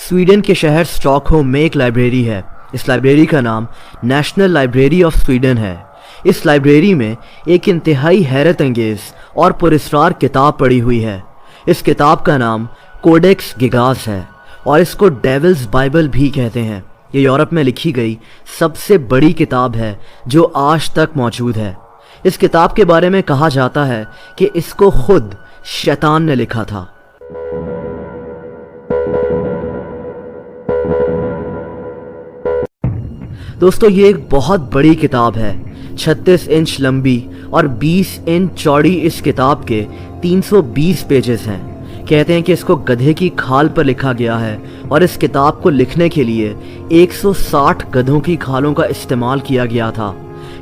Sweden के शहर Stockholm में एक लाइब्रेरी है। इस लाइब्रेरी का नाम नेशनल लाइब्रेरी ऑफ स्वीडन है। इस लाइब्रेरी में एक इंतहाई हैरत अंगेज और पुरस्कार किताब पड़ी हुई है। इस किताब का नाम कोडेक्स गिगास है और इसको डेविल्स बाइबल भी कहते हैं। ये यूरोप में लिखी गई सबसे बड़ी किताब है जो आज तक मौजूद है। इस किताब के बारे में कहा जाता है कि इसको खुद शैतान ने लिखा था। दोस्तों, ये एक बहुत बड़ी किताब है। 36 इंच लंबी और 20 इंच चौड़ी इस किताब के 320 पेजेस हैं। कहते हैं कि इसको गधे की खाल पर लिखा गया है और इस किताब को लिखने के लिए 160 गधों की खालों का इस्तेमाल किया गया था।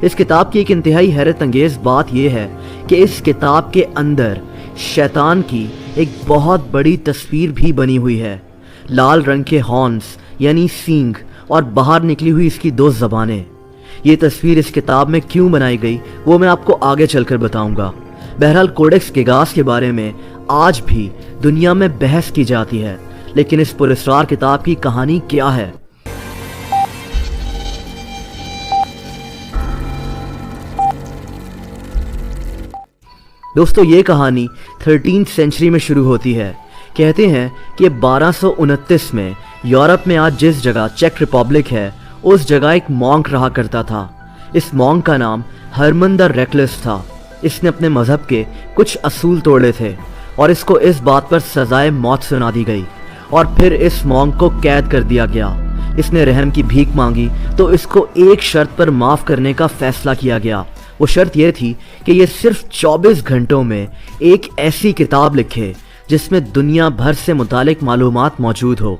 इस किताब की एक इंतहाई हैरत अंगेज बात यह है कि इस किताब के अंदर शैतान की एक बहुत बड़ी तस्वीर भी बनी हुई है। लाल रंग के हॉर्न्स यानी सींग और बाहर निकली हुई इसकी 2 ज़बानें। ये तस्वीर इस किताब में क्यों बनाई गई वो मैं आपको आगे चलकर बताऊंगा। बहरहाल कोडेक्स गिगास के बारे में आज भी दुनिया में बहस की जाती है, लेकिन इस पुरस्कार किताब की कहानी क्या है? दोस्तों, ये कहानी 13th सेंचुरी में शुरू होती है। कहते हैं कि 1229 में यूरोप में आज जिस जगह चेक रिपब्लिक है उस जगह एक मॉन्क रहा करता था। इस मॉन्क का नाम हरमन द रेकलेस था। इसने अपने मजहब के कुछ असूल तोड़े थे और इसको इस बात पर सजाए मौत सुना दी गई और फिर इस मॉन्क को कैद कर दिया गया। इसने रहम की भीख मांगी तो इसको एक शर्त पर माफ़ करने का फैसला किया गया। वो शर्त यह थी कि ये सिर्फ 24 घंटों में एक ऐसी किताब लिखे जिसमें दुनिया भर से मुतालिक मालूमात मौजूद हो।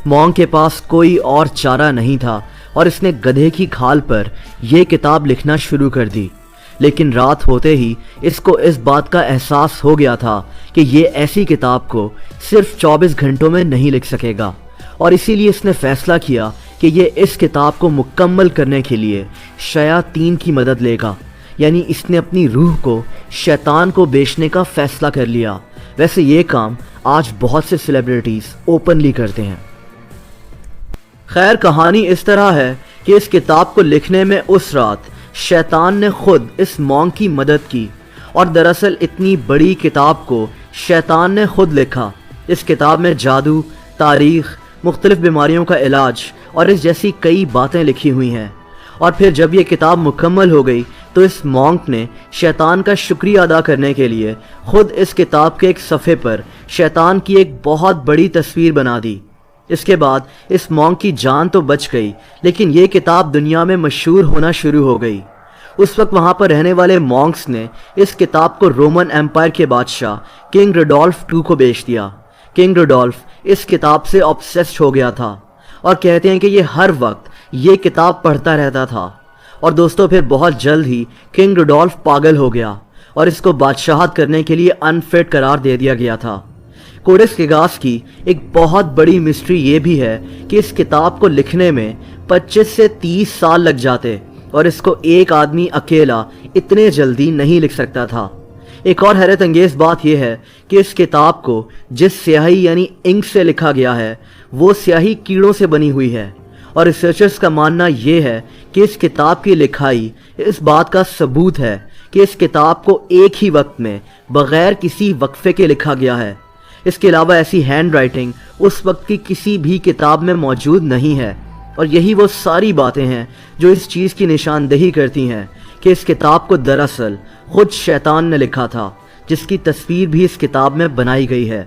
मॉन्क के पास कोई और चारा नहीं था और इसने गधे की खाल पर यह किताब लिखना शुरू कर दी। लेकिन रात होते ही इसको इस बात का एहसास हो गया था कि ये ऐसी किताब को सिर्फ 24 घंटों में नहीं लिख सकेगा और इसीलिए इसने फैसला किया कि ये इस किताब को मुकम्मल करने के लिए शयातीन की मदद लेगा। यानी इसने अपनी रूह को शैतान को बेचने का फैसला कर लिया। वैसे ये काम आज बहुत से सेलिब्रिटीज ओपनली करते हैं। खैर, कहानी इस तरह है कि इस किताब को लिखने में उस रात शैतान ने खुद इस मॉन्क की मदद की और दरअसल इतनी बड़ी किताब को शैतान ने खुद लिखा। इस किताब में जादू, तारीख, मुख्तलिफ बीमारियों का इलाज और इस जैसी कई बातें लिखी हुई हैं। और फिर जब ये किताब मुकम्मल हो गई तो इस मॉन्क ने शैतान का शुक्रिया अदा करने के लिए खुद इस किताब के एक सफ़े पर शैतान की एक बहुत बड़ी तस्वीर बना दी। इसके बाद इस मॉन्क की जान तो बच गई, लेकिन ये किताब दुनिया में मशहूर होना शुरू हो गई। उस वक्त वहाँ पर रहने वाले मॉन्क्स ने इस किताब को रोमन एम्पायर के बादशाह किंग रुडोल्फ II को बेच दिया। किंग रुडोल्फ इस किताब से ऑब्सेस्ड हो गया था और कहते हैं कि ये हर वक्त ये किताब पढ़ता रहता था। और दोस्तों, फिर बहुत जल्द ही किंग रुडोल्फ पागल हो गया और इसको बादशाहत करने के लिए अनफिट करार दे दिया गया था। कोडेक्स गिगास की एक बहुत बड़ी मिस्ट्री ये भी है कि इस किताब को लिखने में 25 से 30 साल लग जाते और इसको एक आदमी अकेला इतने जल्दी नहीं लिख सकता था। एक और हैरत अंगेज बात यह है कि इस किताब को जिस स्याही यानी इंक से लिखा गया है वो स्याही कीड़ों से बनी हुई है और रिसर्चर्स का मानना यह है कि इस किताब की लिखाई इस बात का सबूत है कि इस किताब को एक ही वक्त में बगैर किसी वक्फे के लिखा गया है। इसके अलावा ऐसी हैंड राइटिंग उस वक्त की किसी भी किताब में मौजूद नहीं है और यही वो सारी बातें हैं जो इस चीज़ की निशानदेही करती हैं कि इस किताब को दरअसल खुद शैतान ने लिखा था, जिसकी तस्वीर भी इस किताब में बनाई गई है।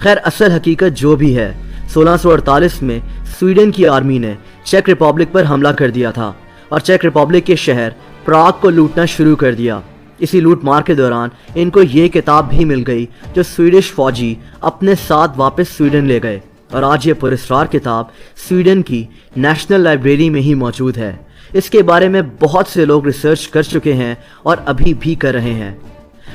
खैर, असल हकीकत जो भी है, 1648 में स्वीडन की आर्मी ने चेक रिपब्लिक पर हमला कर दिया था और चेक रिपब्लिक के शहर प्राग को लूटना शुरू कर दिया। इसी लूट मार के दौरान इनको ये किताब भी मिल गई जो स्वीडिश फौजी अपने साथ वापस स्वीडन ले गए और आज ये पुरस्कार किताब स्वीडन की नेशनल लाइब्रेरी में ही मौजूद है। इसके बारे में बहुत से लोग रिसर्च कर चुके हैं और अभी भी कर रहे हैं।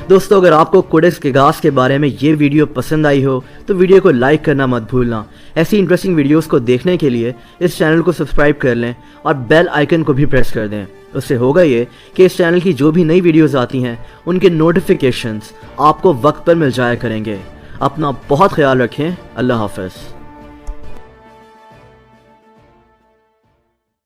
दोस्तों, अगर आपको कोडेक्स गिगास के बारे में ये वीडियो पसंद आई हो तो वीडियो को लाइक करना मत भूलना। ऐसी इंटरेस्टिंग वीडियोस को देखने के लिए इस चैनल को सब्सक्राइब कर लें और बेल आइकन को भी प्रेस कर दें। उससे होगा ये कि इस चैनल की जो भी नई वीडियोस आती हैं उनके नोटिफिकेशंस आपको वक्त पर मिल जाया करेंगे। अपना बहुत ख्याल रखें। अल्लाह हाफ़िज़।